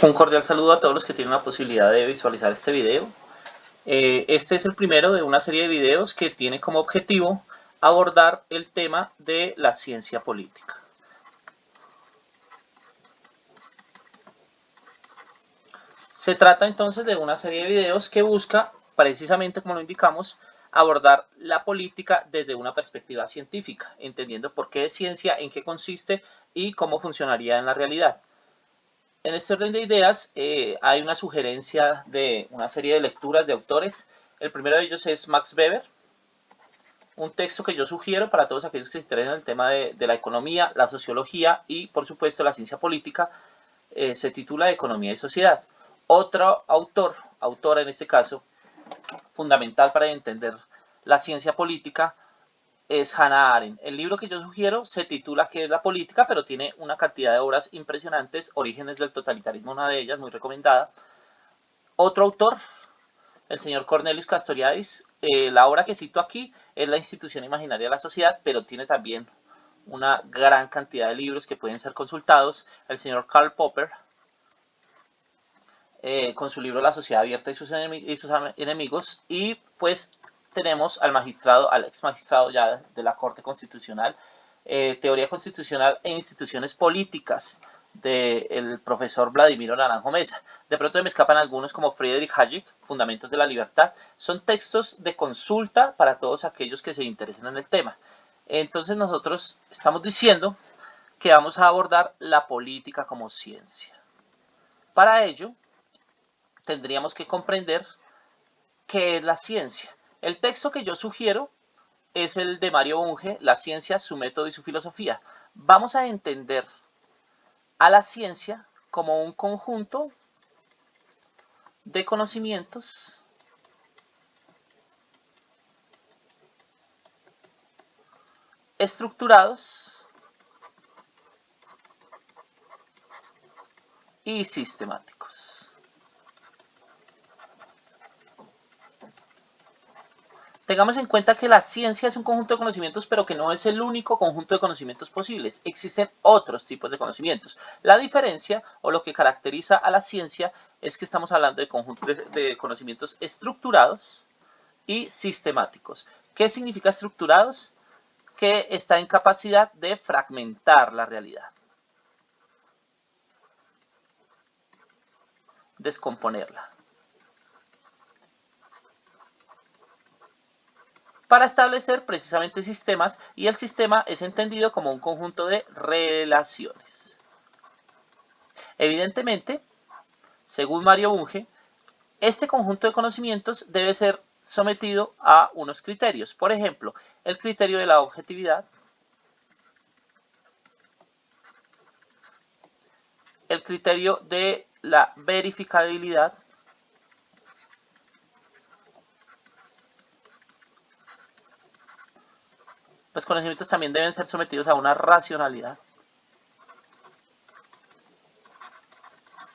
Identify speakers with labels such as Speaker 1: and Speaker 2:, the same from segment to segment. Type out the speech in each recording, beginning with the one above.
Speaker 1: Un cordial saludo a todos los que tienen la posibilidad de visualizar este video. Este es el primero de una serie de videos que tiene como objetivo abordar el tema de la ciencia política. Se trata entonces de una serie de videos que busca, precisamente como lo indicamos, abordar la política desde una perspectiva científica, entendiendo por qué es ciencia, en qué consiste y cómo funcionaría en la realidad. En este orden de ideas hay una sugerencia de una serie de lecturas de autores. El primero de ellos es Max Weber, un texto que yo sugiero para todos aquellos que se interesen en el tema de la economía, la sociología y por supuesto la ciencia política. Se titula Economía y Sociedad. Otro autora en este caso, fundamental para entender la ciencia política, es Hannah Arendt. El libro que yo sugiero se titula ¿Qué es la política?, pero tiene una cantidad de obras impresionantes. Orígenes del totalitarismo, una de ellas, muy recomendada. Otro autor, el señor Cornelius Castoriadis. La obra que cito aquí es La institución imaginaria de la sociedad, pero tiene también una gran cantidad de libros que pueden ser consultados. El señor Karl Popper, con su libro La sociedad abierta y sus enemigos. Y pues tenemos al magistrado, al ex magistrado ya de la Corte Constitucional, Teoría Constitucional e Instituciones Políticas, del profesor Vladimiro Naranjo Mesa. De pronto me escapan algunos como Friedrich Hayek, Fundamentos de la Libertad. Son textos de consulta para todos aquellos que se interesen en el tema. Entonces nosotros estamos diciendo que vamos a abordar la política como ciencia. Para ello, tendríamos que comprender qué es la ciencia. El texto que yo sugiero es el de Mario Bunge, La ciencia, su método y su filosofía. Vamos a entender a la ciencia como un conjunto de conocimientos estructurados y sistemáticos. Tengamos en cuenta que la ciencia es un conjunto de conocimientos, pero que no es el único conjunto de conocimientos posibles. Existen otros tipos de conocimientos. La diferencia o lo que caracteriza a la ciencia es que estamos hablando de conjuntos de conocimientos estructurados y sistemáticos. ¿Qué significa estructurados? Que está en capacidad de fragmentar la realidad, descomponerla, para establecer precisamente sistemas, y el sistema es entendido como un conjunto de relaciones. Evidentemente, según Mario Bunge, este conjunto de conocimientos debe ser sometido a unos criterios. Por ejemplo, el criterio de la objetividad, el criterio de la verificabilidad, los conocimientos también deben ser sometidos a una racionalidad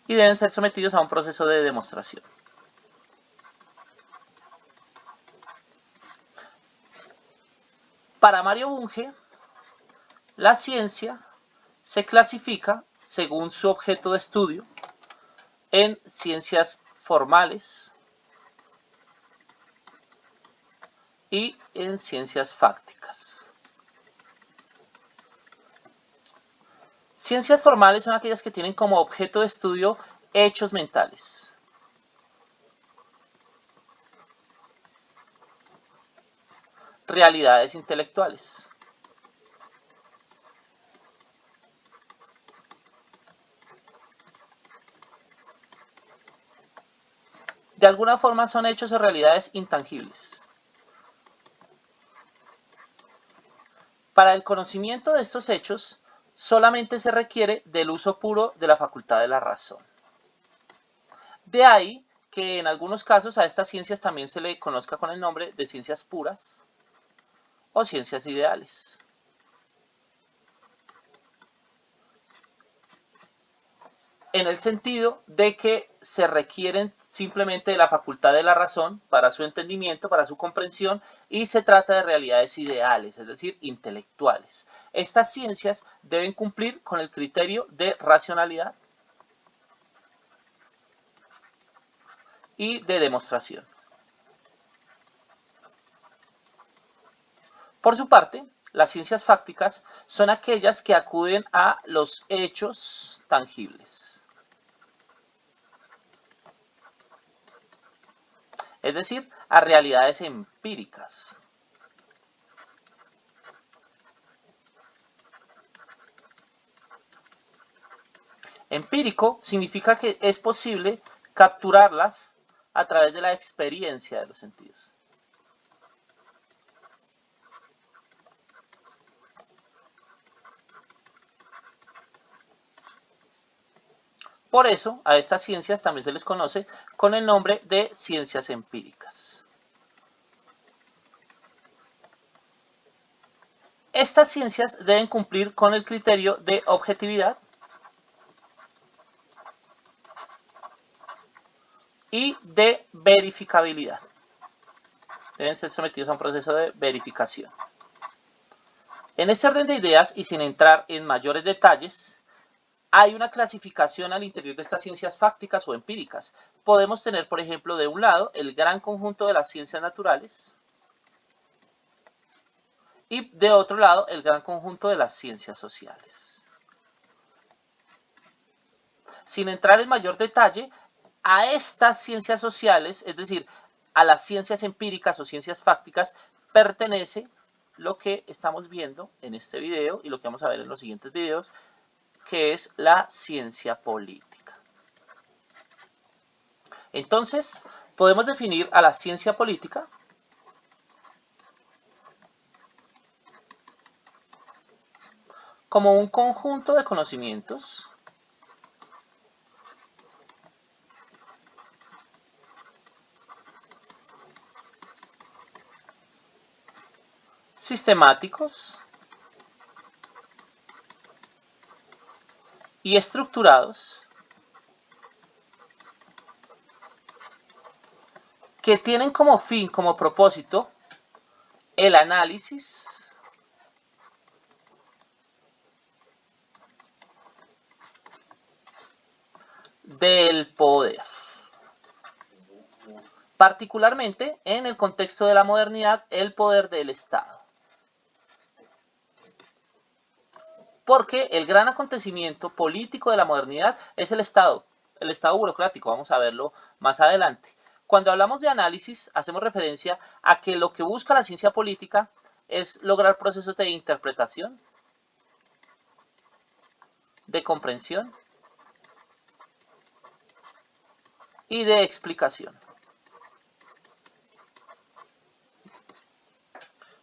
Speaker 1: y deben ser sometidos a un proceso de demostración. Para Mario Bunge, la ciencia se clasifica según su objeto de estudio en ciencias formales y en ciencias fácticas. Ciencias formales son aquellas que tienen como objeto de estudio hechos mentales. Realidades intelectuales. De alguna forma son hechos o realidades intangibles. Para el conocimiento de estos hechos, solamente se requiere del uso puro de la facultad de la razón. De ahí que en algunos casos a estas ciencias también se le conozca con el nombre de ciencias puras o ciencias ideales. En el sentido de que se requieren simplemente de la facultad de la razón para su entendimiento, para su comprensión, y se trata de realidades ideales, es decir, intelectuales. Estas ciencias deben cumplir con el criterio de racionalidad, y de demostración. Por su parte, las ciencias fácticas son aquellas que acuden a los hechos tangibles, es decir, a realidades empíricas. Empírico significa que es posible capturarlas a través de la experiencia de los sentidos. Por eso, a estas ciencias también se les conoce con el nombre de ciencias empíricas. Estas ciencias deben cumplir con el criterio de objetividad y de verificabilidad. Deben ser sometidos a un proceso de verificación. En este orden de ideas y sin entrar en mayores detalles, hay una clasificación al interior de estas ciencias fácticas o empíricas. Podemos tener, por ejemplo, de un lado el gran conjunto de las ciencias naturales y de otro lado el gran conjunto de las ciencias sociales. Sin entrar en mayor detalle, a estas ciencias sociales, es decir, a las ciencias empíricas o ciencias fácticas, pertenece lo que estamos viendo en este video y lo que vamos a ver en los siguientes videos, que es la ciencia política. Entonces, podemos definir a la ciencia política como un conjunto de conocimientos sistemáticos y estructurados que tienen como fin, como propósito, el análisis del poder, particularmente en el contexto de la modernidad, el poder del Estado. Porque el gran acontecimiento político de la modernidad es el Estado burocrático, vamos a verlo más adelante. Cuando hablamos de análisis, hacemos referencia a que lo que busca la ciencia política es lograr procesos de interpretación, de comprensión y de explicación.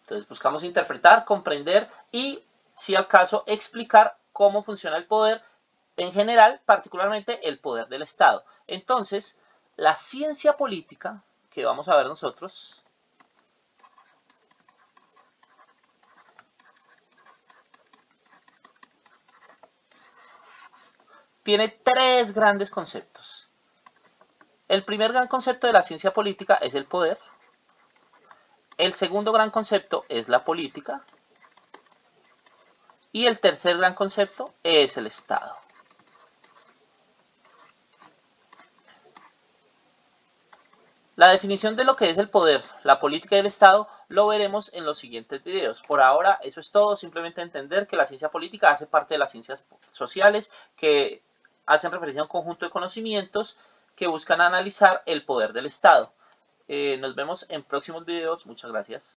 Speaker 1: Entonces buscamos interpretar, comprender y, si al caso, explicar cómo funciona el poder en general, particularmente el poder del Estado. Entonces, la ciencia política que vamos a ver nosotros tiene tres grandes conceptos. El primer gran concepto de la ciencia política es el poder. El segundo gran concepto es la política. Y el tercer gran concepto es el Estado. La definición de lo que es el poder, la política y el Estado lo veremos en los siguientes videos. Por ahora eso es todo, simplemente entender que la ciencia política hace parte de las ciencias sociales que hacen referencia a un conjunto de conocimientos que buscan analizar el poder del Estado. Nos vemos en próximos videos, muchas gracias.